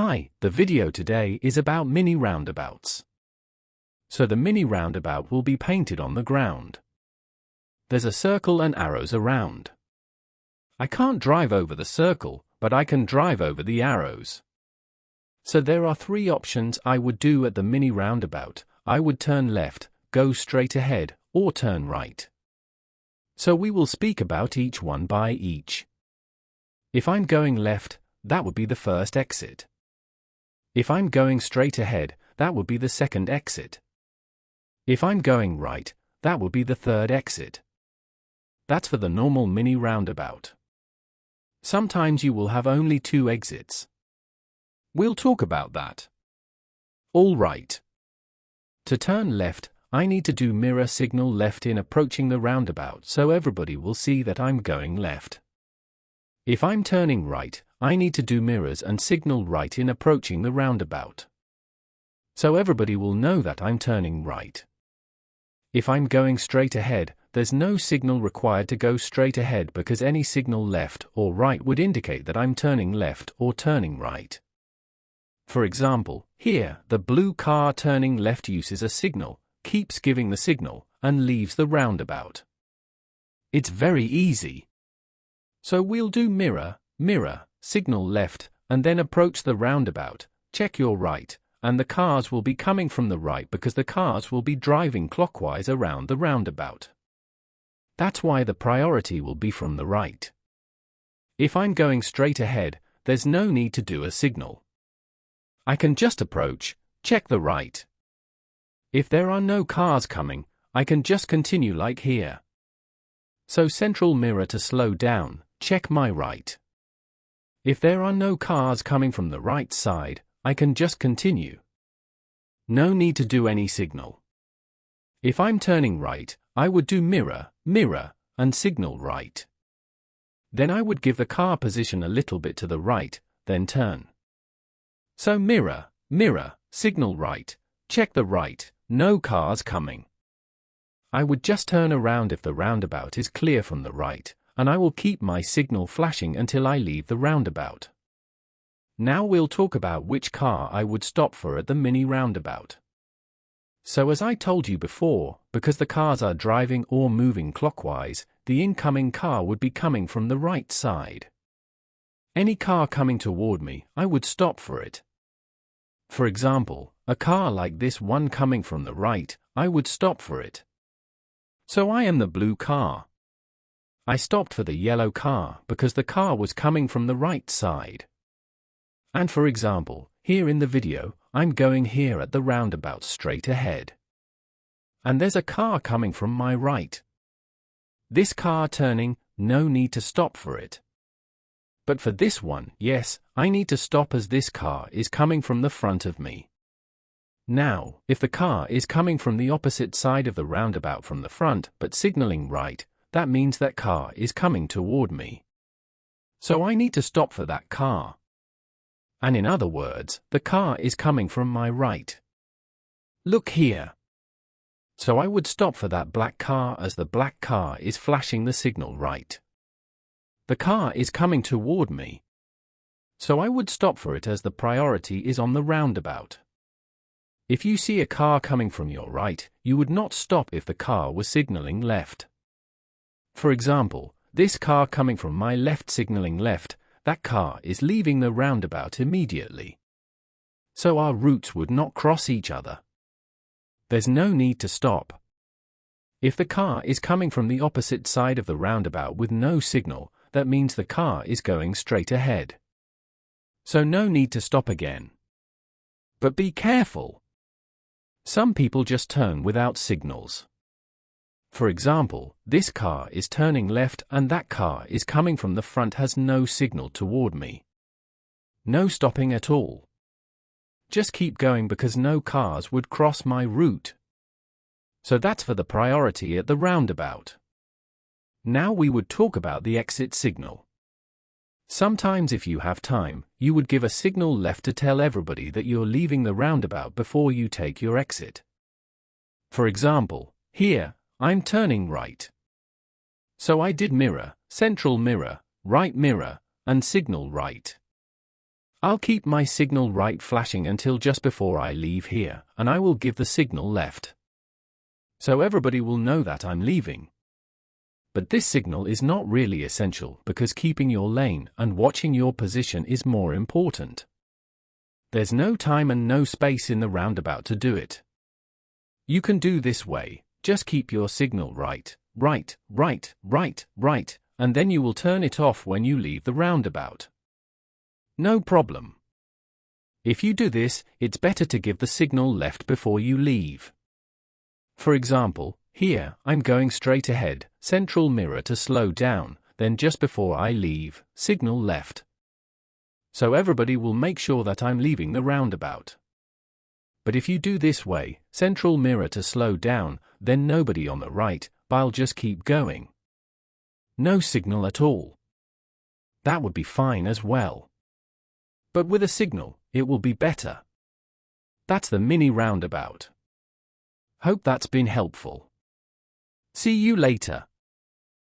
Hi, the video today is about mini roundabouts. So the mini roundabout will be painted on the ground. There's a circle and arrows around. I can't drive over the circle, but I can drive over the arrows. So there are three options I would do at the mini roundabout. I would turn left, go straight ahead, or turn right. So we will speak about each one by each. If I'm going left, that would be the first exit. If I'm going straight ahead, that would be the second exit. If I'm going right, that would be the third exit. That's for the normal mini roundabout. Sometimes you will have only two exits. We'll talk about that. All right. To turn left, I need to do mirror signal left in approaching the roundabout so everybody will see that I'm going left. If I'm turning right, I need to do mirrors and signal right in approaching the roundabout. So everybody will know that I'm turning right. If I'm going straight ahead, there's no signal required to go straight ahead because any signal left or right would indicate that I'm turning left or turning right. For example, here, the blue car turning left uses a signal, keeps giving the signal, and leaves the roundabout. It's very easy. So we'll do mirror, mirror, signal left, and then approach the roundabout, check your right, and the cars will be coming from the right because the cars will be driving clockwise around the roundabout. That's why the priority will be from the right. If I'm going straight ahead, there's no need to do a signal. I can just approach, check the right. If there are no cars coming, I can just continue like here. So central mirror to slow down, check my right. If there are no cars coming from the right side, I can just continue. No need to do any signal. If I'm turning right, I would do mirror, mirror, and signal right. Then I would give the car position a little bit to the right, then turn. So mirror, mirror, signal right, check the right, no cars coming. I would just turn around if the roundabout is clear from the right, and I will keep my signal flashing until I leave the roundabout. Now we'll talk about which car I would stop for at the mini roundabout. So as I told you before, because the cars are driving or moving clockwise, the incoming car would be coming from the right side. Any car coming toward me, I would stop for it. For example, a car like this one coming from the right, I would stop for it. So I am the blue car. I stopped for the yellow car because the car was coming from the right side. And for example, here in the video, I'm going here at the roundabout straight ahead. And there's a car coming from my right. This car turning, no need to stop for it. But for this one, yes, I need to stop as this car is coming from the front of me. Now, if the car is coming from the opposite side of the roundabout from the front but signaling right, that means that car is coming toward me. So I need to stop for that car. And in other words, the car is coming from my right. Look here. So I would stop for that black car as the black car is flashing the signal right. The car is coming toward me. So I would stop for it as the priority is on the roundabout. If you see a car coming from your right, you would not stop if the car was signaling left. For example, this car coming from my left signaling left, that car is leaving the roundabout immediately. So our routes would not cross each other. There's no need to stop. If the car is coming from the opposite side of the roundabout with no signal, that means the car is going straight ahead. So no need to stop again. But be careful. Some people just turn without signals. For example, this car is turning left and that car is coming from the front has no signal toward me. No stopping at all. Just keep going because no cars would cross my route. So that's for the priority at the roundabout. Now we would talk about the exit signal. Sometimes if you have time, you would give a signal left to tell everybody that you're leaving the roundabout before you take your exit. For example, here, I'm turning right. So I did mirror, central mirror, right mirror, and signal right. I'll keep my signal right flashing until just before I leave here, and I will give the signal left. So everybody will know that I'm leaving. But this signal is not really essential because keeping your lane and watching your position is more important. There's no time and no space in the roundabout to do it. You can do this way, just keep your signal right, right, right, right, right, and then you will turn it off when you leave the roundabout. No problem. If you do this, it's better to give the signal left before you leave. For example, here, I'm going straight ahead, central mirror to slow down, then just before I leave, signal left. So everybody will make sure that I'm leaving the roundabout. But if you do this way, central mirror to slow down, then nobody on the right, I'll just keep going. No signal at all. That would be fine as well. But with a signal, it will be better. That's the mini roundabout. Hope that's been helpful. See you later.